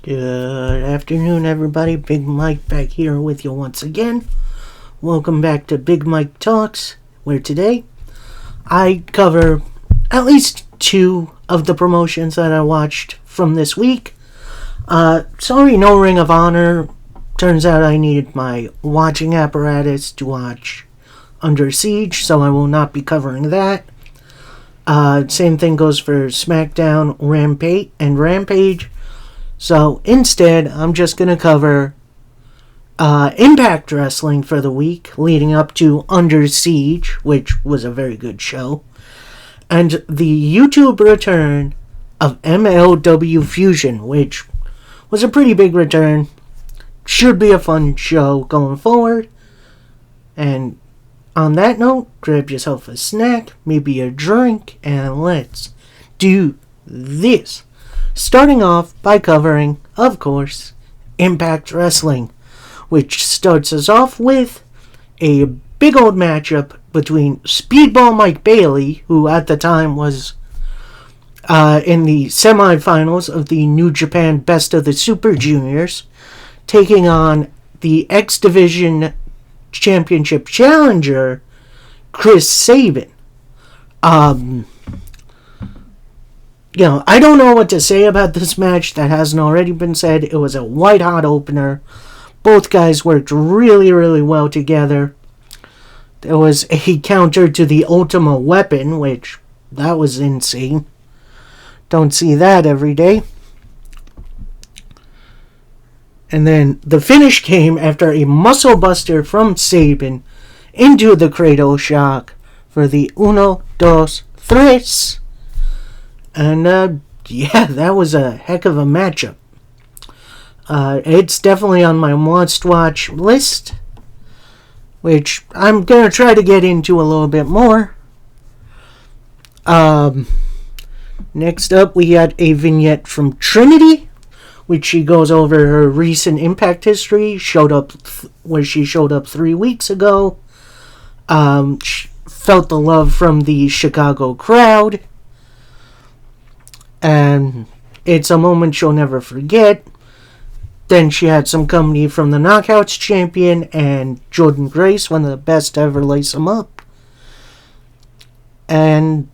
Good afternoon, everybody. Big Mike back here with you once again. Welcome back to Big Mike Talks, where today I cover at least two of the promotions that I watched from this week. Sorry, no Ring of Honor. Turns out I needed my watching apparatus to watch Under Siege, so I will not be covering that. Same thing goes for SmackDown, Rampage. So instead, I'm just going to cover Impact Wrestling for the week leading up to Under Siege, which was a very good show, and the YouTube return of MLW Fusion, which was a pretty big return. Should be a fun show going forward. And on that note, grab yourself a snack, maybe a drink, and let's do this. Starting off by covering, of course, Impact Wrestling, which starts us off with a big old matchup between Speedball Mike Bailey, who at the time was in the semifinals of the New Japan Best of the Super Juniors, taking on the X Division Championship challenger, Chris Sabin. I don't know what to say about this match that hasn't already been said. It was a white-hot opener. Both guys worked really, really well together. There was a counter to the Ultima Weapon, which, that was insane. Don't see that every day. And then the finish came after a muscle buster from Sabin into the Cradle Shock for the Uno, Dos, Tres. And, that was a heck of a matchup. It's definitely on my must-watch list, which I'm going to try to get into a little bit more. Next up, we got a vignette from Trinity, which she goes over her recent Impact history, where she showed up 3 weeks ago. She felt the love from the Chicago crowd. And it's a moment she'll never forget. Then she had some company from the Knockouts champion and Jordan Grace, one of the best to ever lace them up. And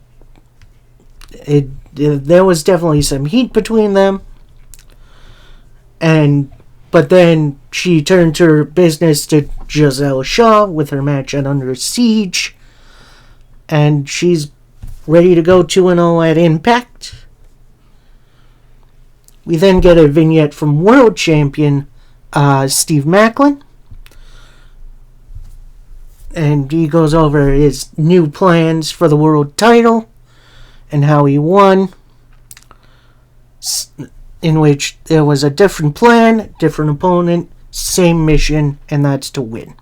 there was definitely some heat between them. But then she turned her business to Giselle Shaw with her match at Under Siege. And she's ready to go 2-0 at Impact. We then get a vignette from World Champion Steve Maclin. And he goes over his new plans for the world title and how he won. In which there was a different plan, different opponent, same mission, and that's to win.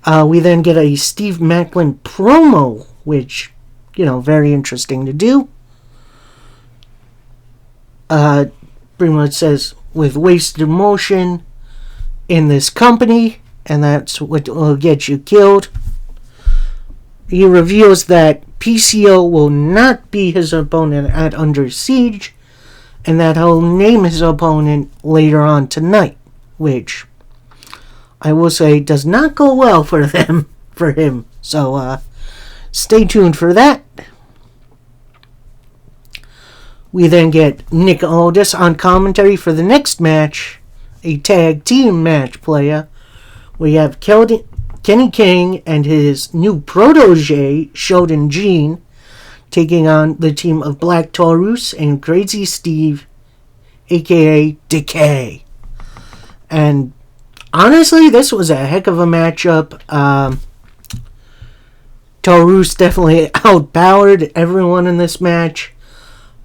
We then get a Steve Maclin promo, which, very interesting to do. Pretty much says, with wasted motion in this company, and that's what will get you killed. He reveals that PCO will not be his opponent at Under Siege, and that he'll name his opponent later on tonight, which I will say does not go well for him. So stay tuned for that. We then get Nick Aldis on commentary for the next match, a tag team match player. We have Kenny King and his new protege, Sheldon Jean, taking on the team of Black Taurus and Crazy Steve, a.k.a. Decay. And honestly, this was a heck of a matchup. Taurus definitely outpowered everyone in this match.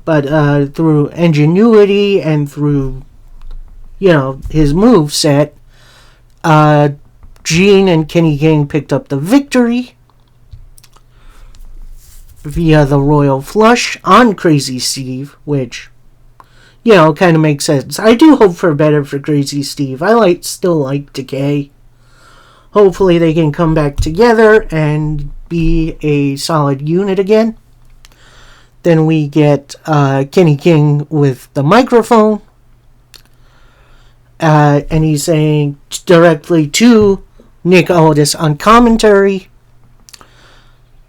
But through ingenuity and through, his moveset, Gene and Kenny King picked up the victory via the Royal Flush on Crazy Steve, which, kind of makes sense. I do hope for better for Crazy Steve. I still like Decay. Hopefully they can come back together and be a solid unit again. Then we get Kenny King with the microphone. And he's saying directly to Nick Aldis on commentary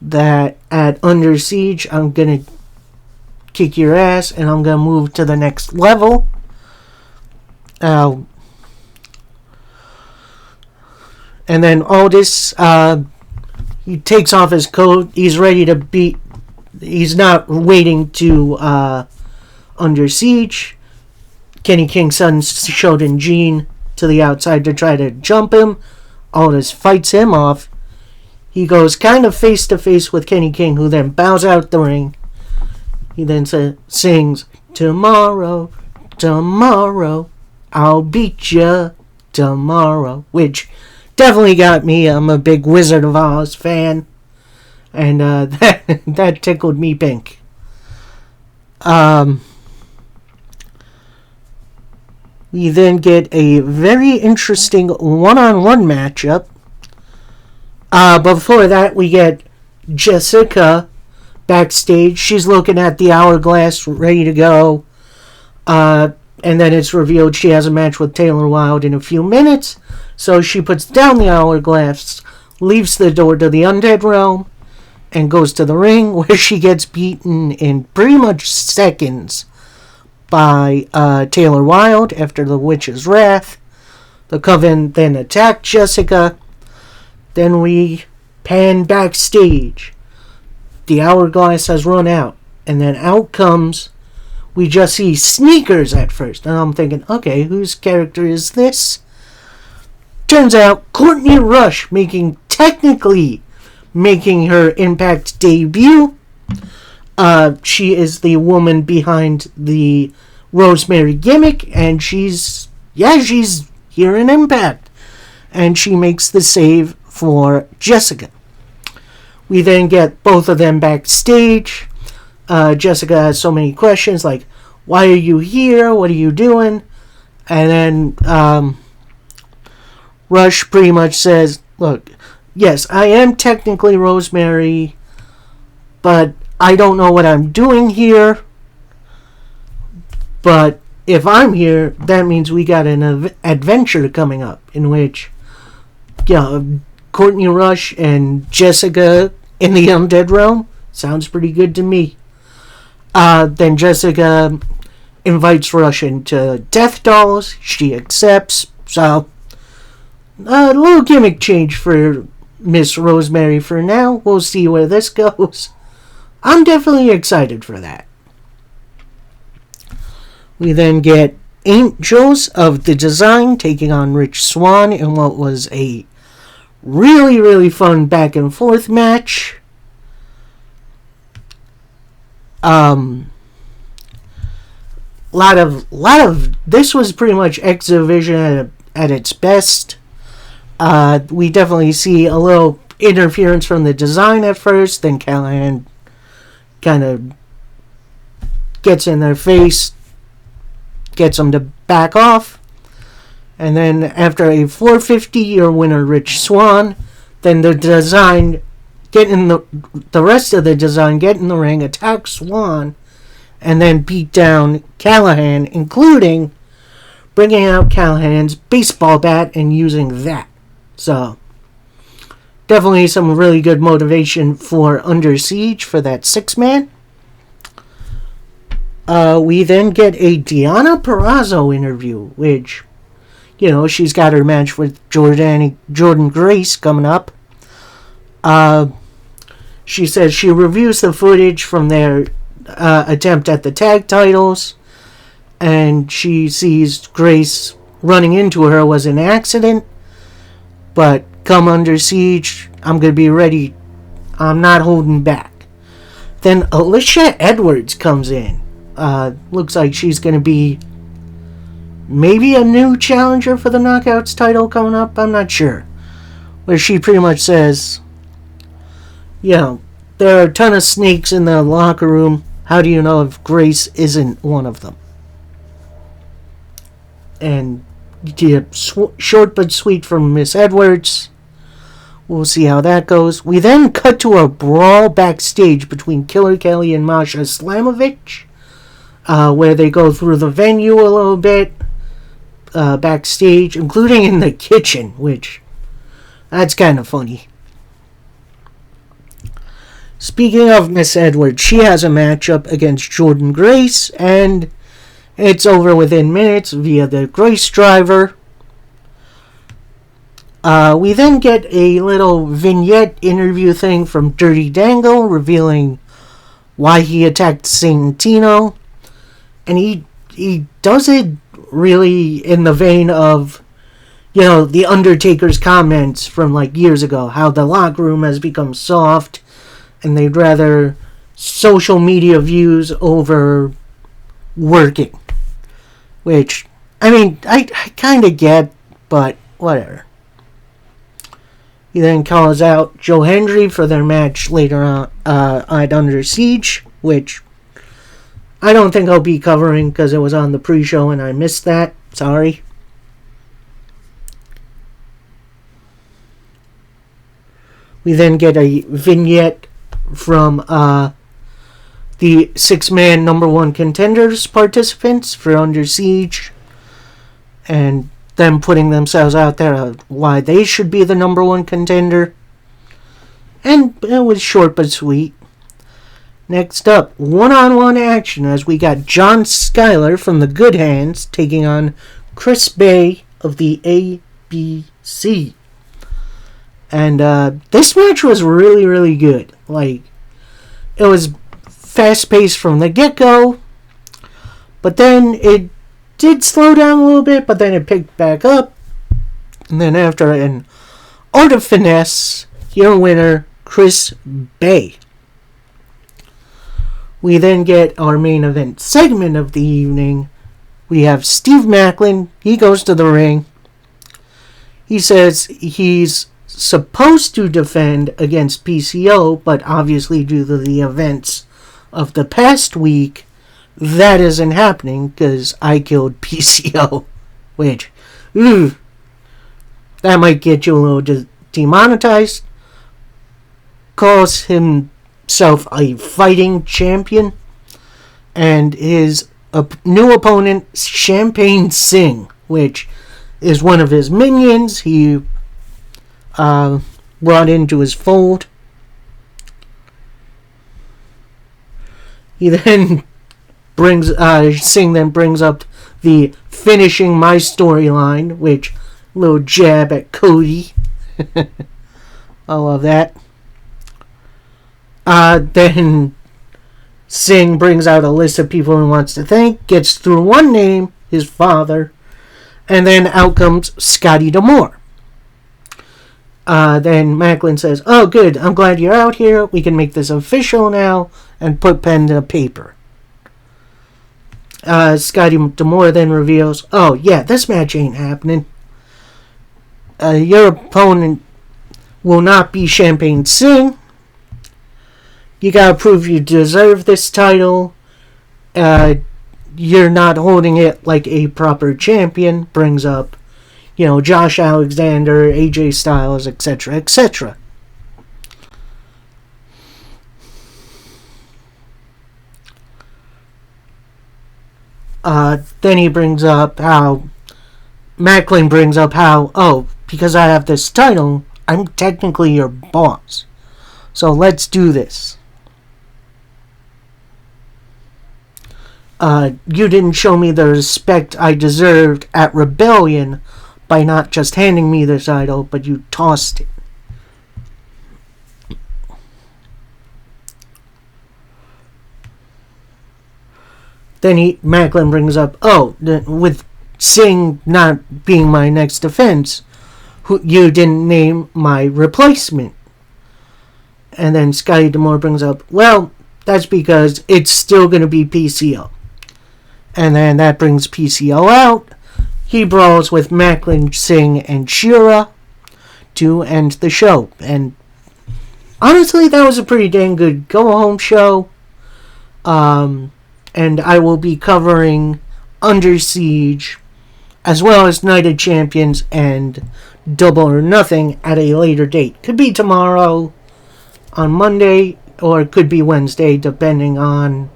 that at Under Siege, I'm going to kick your ass and I'm going to move to the next level. And then Aldis, he takes off his coat. He's ready to beat. He's not waiting to Under Siege. Kenny King sends Shoten Jean to the outside to try to jump him. Aldis fights him off. He goes kind of face to face with Kenny King, who then bows out the ring. He then sings, "Tomorrow, tomorrow, I'll beat ya tomorrow," which definitely got me. I'm a big Wizard of Oz fan, and that tickled me pink. We then get a very interesting one-on-one matchup. Before that, we get Jessica backstage. She's looking at the hourglass, ready to go. And then it's revealed she has a match with Taylor Wilde in a few minutes. So she puts down the hourglass, leaves the door to the Undead Realm, and goes to the ring, where she gets beaten in pretty much seconds by Taylor Wilde after the Witch's Wrath. The Coven then attack Jessica. Then we pan backstage. The hourglass has run out. And then out comes... We just see Sneakers at first. And I'm thinking, okay, whose character is this? Turns out Courtney Rush technically making her Impact debut. She is the woman behind the Rosemary gimmick, and she's here in Impact. And she makes the save for Jessica. We then get both of them backstage. Jessica has so many questions, like, why are you here? What are you doing? And then Rush pretty much says, look, yes, I am technically Rosemary, but I don't know what I'm doing here. But if I'm here, that means we got an adventure coming up in which, Courtney Rush and Jessica in the Undead Realm sounds pretty good to me. Then Jessica invites Rush into Death Dolls. She accepts. So, a little gimmick change for Miss Rosemary for now. We'll see where this goes. I'm definitely excited for that. We then get Angels of the Design taking on Rich Swann in what was a really, really fun back and forth match. Lot of this was pretty much X-Division at its best. We definitely see a little interference from the Design at first, then Callahan kind of gets in their face, gets them to back off, and then after a 450-year winner, Rich Swann, then the Design the rest of the Design get in the ring, attack Swann, and then beat down Callahan, including bringing out Callahan's baseball bat and using that. So, definitely some really good motivation for Under Siege for that 6-man. We then get a Deonna Purrazzo interview, which, she's got her match with Jordynne Grace coming up. She says she reviews the footage from their attempt at the tag titles, and she sees Grace running into her was an accident, but come Under Siege, I'm going to be ready. I'm not holding back. Then Alicia Edwards comes in. Looks like she's going to be maybe a new challenger for the Knockouts title coming up. I'm not sure. Where she pretty much says, there are a ton of snakes in the locker room. How do you know if Grace isn't one of them? And short but sweet from Miss Edwards. We'll see how that goes. We then cut to a brawl backstage between Killer Kelly and Masha Slamovich, where they go through the venue a little bit backstage, including in the kitchen, which that's kind of funny. Speaking of Miss Edwards, she has a matchup against Jordan Grace, and it's over within minutes via the Grace Driver. We then get a little vignette interview thing from Dirty Dangle, revealing why he attacked Santino. And he does it really in the vein of, The Undertaker's comments from like years ago, how the locker room has become soft and they'd rather social media views over working. Which, I kind of get, but whatever. He then calls out Joe Hendry for their match later on at Under Siege, which I don't think I'll be covering because it was on the pre-show and I missed that. Sorry. We then get a vignette from the 6-man number 1 contenders participants for Under Siege, and them putting themselves out there why they should be the number 1 contender. And it was short but sweet. Next up, one-on-one action as we got John Skyler from the Good Hands taking on Chris Bay of the ABC. And this match was really, really good. Like, it was fast-paced from the get-go, but then it did slow down a little bit, but then it picked back up. And then after an Art of Finesse, your winner, Chris Bay. We then get our main event segment of the evening. We have Steve Maclin. He goes to the ring. He says he's supposed to defend against PCO, but obviously due to the events of the past week, that isn't happening because I killed PCO. Which, that might get you a little demonetized. Calls himself a fighting champion. And his new opponent, Champagne Singh, which is one of his minions. He brought into his fold. He then Singh then brings up the finishing my storyline, which little jab at Cody. I love that. Then Singh brings out a list of people he wants to thank, gets through one name, his father, and then out comes Scotty D'Amore. Then Maclin says, "Oh, good, I'm glad you're out here. We can make this official now," and put pen to paper. Scotty D'Amore then reveals, "Oh, yeah, this match ain't happening. Your opponent will not be Champagne Singh. You gotta prove you deserve this title. You're not holding it like a proper champion." Brings up, Josh Alexander, AJ Styles, etc., etc. Then he brings up how Maclin brings up how, because I have this title, I'm technically your boss. So let's do this. You didn't show me the respect I deserved at Rebellion by not just handing me the title, but you tossed it. Then Maclin brings up, with Singh not being my next defense, you didn't name my replacement. And then Scotty D'Amore brings up, well, that's because it's still going to be PCO. And then that brings PCO out. He brawls with Maclin, Singh, and Shira to end the show. And honestly, that was a pretty dang good go-home show. And I will be covering Under Siege, as well as Night of Champions and Double or Nothing at a later date. Could be tomorrow, on Monday, or it could be Wednesday, depending on,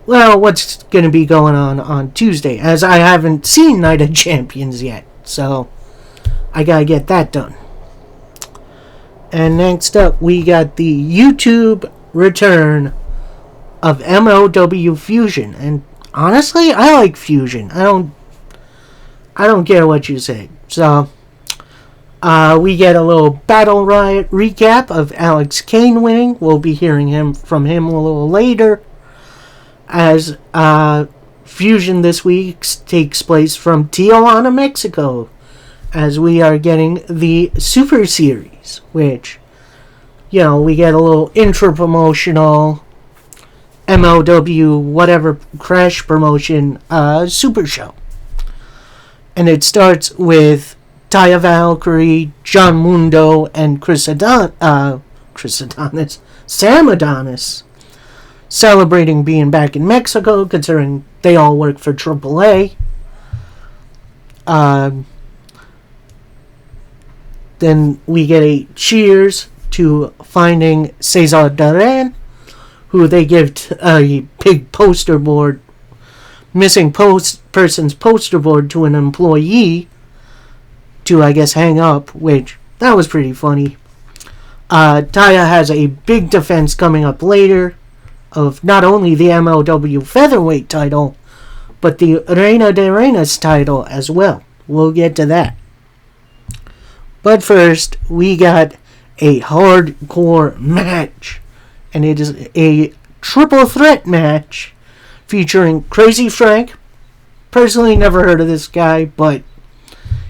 well, what's going to be going on Tuesday, as I haven't seen Night of Champions yet, so I gotta get that done. And next up, we got the YouTube return of MLW Fusion, and honestly, I like Fusion. I don't care what you say. So, we get a little Battle Riot recap of Alex Kane winning. We'll be hearing from him a little later, as Fusion this week takes place from Tijuana, Mexico, as we are getting the Super Series, which, you know, we get a little intra-promotional MLW whatever crash promotion super show. And it starts with Taya Valkyrie, John Mundo, and Sam Adonis celebrating being back in Mexico, considering they all work for AAA. Then we get a cheers to finding Cesar Duran, who they give a big poster board, missing person's poster board to an employee to, I guess, hang up, which, that was pretty funny. Taya has a big defense coming up later of not only the MLW Featherweight title, but the Reina de Reinas title as well. We'll get to that. But first, we got a hardcore match. And it is a triple threat match featuring Crazy Frank. Personally, never heard of this guy, but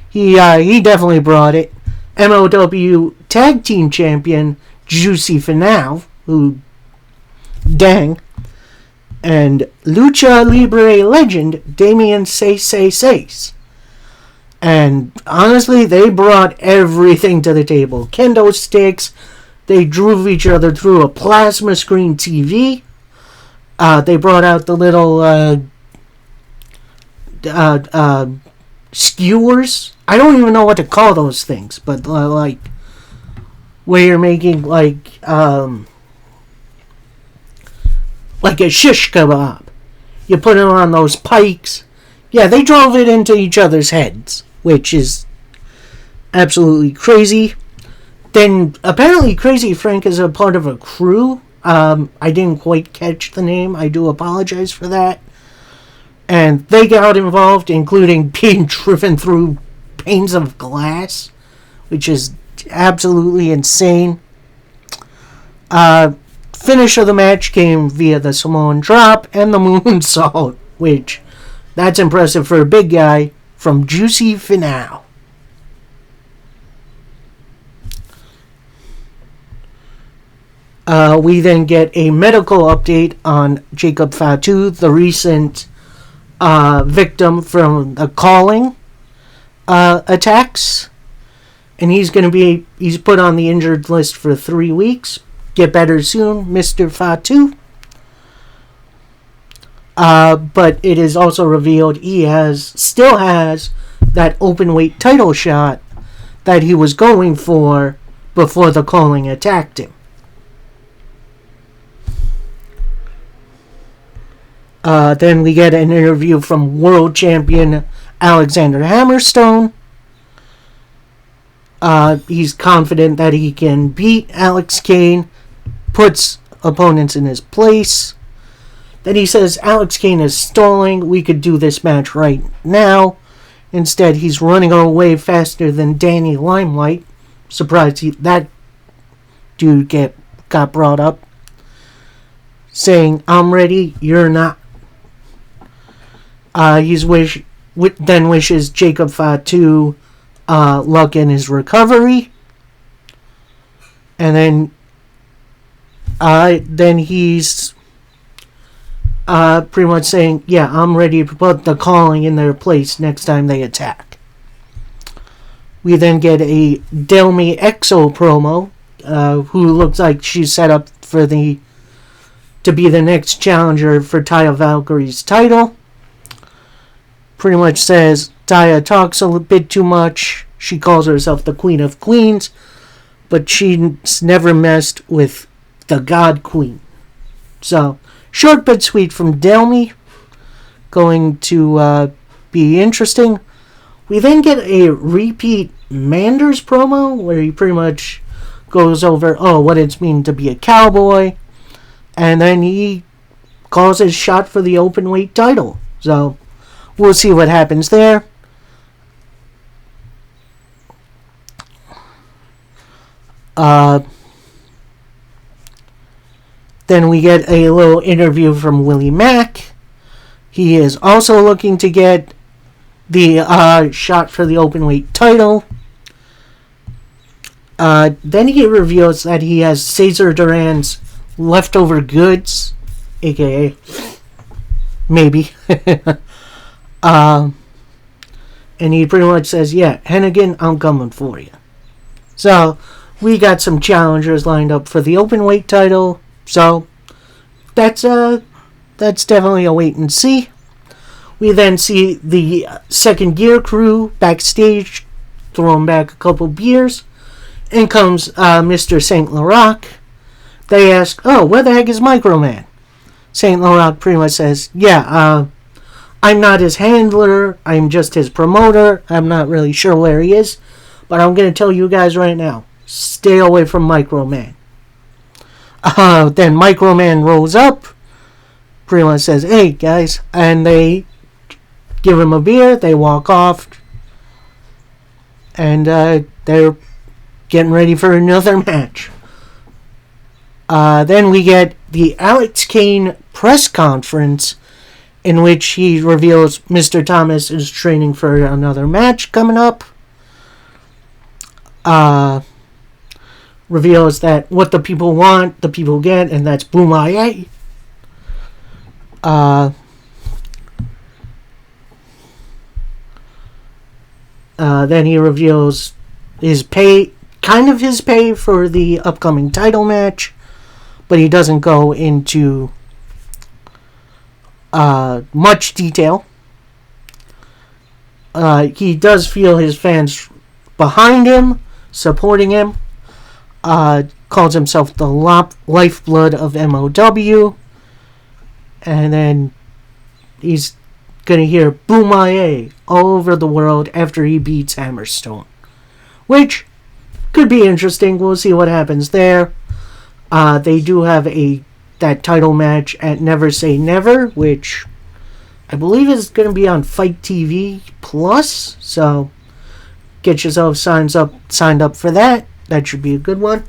he definitely brought it. MLW Tag Team Champion Juicy Finau, who, dang, and Lucha Libre legend Damien Says. And honestly, they brought everything to the table. Kendo sticks. They drove each other through a plasma screen TV. They brought out the little skewers. I don't even know what to call those things, but like where you're making like a shish kebab. You put it on those pikes. Yeah, they drove it into each other's heads, which is absolutely crazy. Then, apparently, Crazy Frank is a part of a crew. I didn't quite catch the name. I do apologize for that. And they got involved, including being driven through panes of glass, which is absolutely insane. Finish of the match came via the Samoan Drop and the Moonsault, which, that's impressive for a big guy, from Juicy Finau. We then get a medical update on Jacob Fatu, the recent victim from the Calling attacks. And he's put on the injured list for 3 weeks. Get better soon, Mr. Fatu. But it is also revealed he still has that open weight title shot that he was going for before the Calling attacked him. Then we get an interview from world champion Alexander Hammerstone. He's confident that he can beat Alex Kane, puts opponents in his place. Then he says Alex Kane is stalling. We could do this match right now. Instead, he's running away faster than Danny Limelight. Surprised that dude got brought up. Saying, I'm ready, you're not. Then wishes Jacob Fatu luck in his recovery. And then he's pretty much saying, yeah, I'm ready to put the Calling in their place next time they attack. We then get a Delmi Exo promo, who looks like she's set up to be the next challenger for Taya Valkyrie's title. Pretty much says Taya talks a bit too much, She calls herself the Queen of Queens, but she's never messed with the God Queen. So, short but sweet from Delmy. Going to be interesting. We then get a repeat Manders promo where he pretty much goes over, what it's mean to be a cowboy. And then he calls his shot for the open weight title. So, we'll see what happens there. Then we get a little interview from Willie Mack. He is also looking to get the shot for the open weight title. Then he reveals that he has Cesar Duran's leftover goods, aka maybe. And he pretty much says, yeah, Hennigan, I'm coming for you. So, we got some challengers lined up for the open weight title. So, that's definitely a wait and see. We then see the Second Gear crew backstage, throwing back a couple beers. In comes Mr. St. Laurent. They ask, where the heck is Microman? St. Laurent pretty much says, I'm not his handler. I'm just his promoter. I'm not really sure where he is. But I'm going to tell you guys right now, stay away from Microman. Then Microman rolls up. Pretty much says, hey, guys. And they give him a beer. They walk off. And they're getting ready for another match. Then we get the Alex Kane press conference in which he reveals Mr. Thomas is training for another match coming up. Reveals that what the people want, the people get, and that's Boom-Aye. Then he reveals his pay, kind of his pay for the upcoming title match, but he doesn't go into much detail. He does feel his fans behind him, supporting him. Calls himself the lifeblood of MOW. And then he's going to hear Boom-Aye all over the world after he beats Hammerstone. Which could be interesting. We'll see what happens there. They do have that title match at Never Say Never, which I believe is going to be on Fight TV Plus. So get yourself signed up for that. That should be a good one.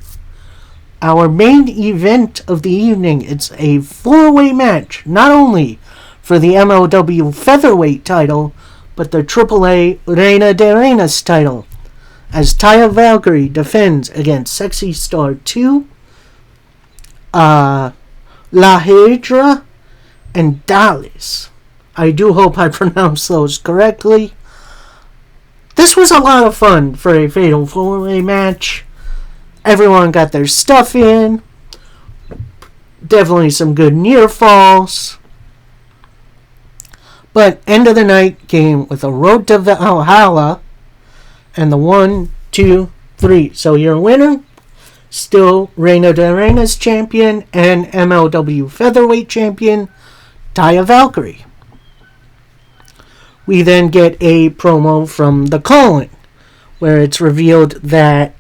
Our main event of the evening, it's a 4-way match, not only for the MLW Featherweight title, but the AAA Reina de Reinas title, as Taya Valkyrie defends against Sexy Star 2, La Hydra, and Dallas. I do hope I pronounced those correctly. This was a lot of fun for a Fatal 4-way match. Everyone got their stuff in. Definitely some good near falls. But end of the night came with a Road to Valhalla and the 1, 2, 3. So your winner, still Reina de Reinas champion and MLW Featherweight champion, Taya Valkyrie. We then get a promo from The Calling, where it's revealed that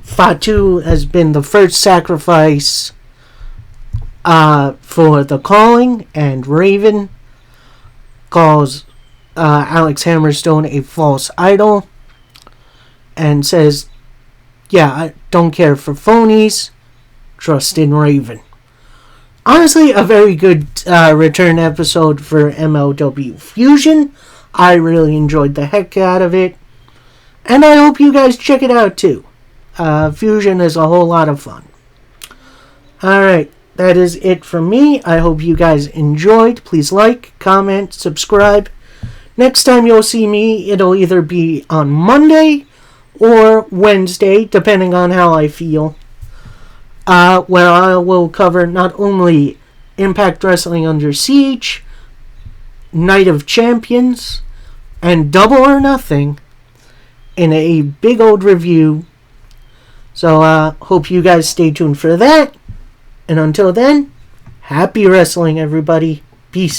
Fatu has been the first sacrifice for The Calling, and Raven calls Alex Hammerstone a false idol and says, I don't care for phonies, trust in Raven. Honestly, a very good return episode for MLW Fusion. I really enjoyed the heck out of it, and I hope you guys check it out too. Fusion is a whole lot of fun. Alright, that is it from me. I hope you guys enjoyed. Please like, comment, subscribe. Next time you'll see me, it'll either be on Monday or Wednesday, depending on how I feel. Where I will cover not only Impact Wrestling Under Siege, Night of Champions, and Double or Nothing, in a big old review. So hope you guys stay tuned for that. And until then, happy wrestling, everybody. Peace.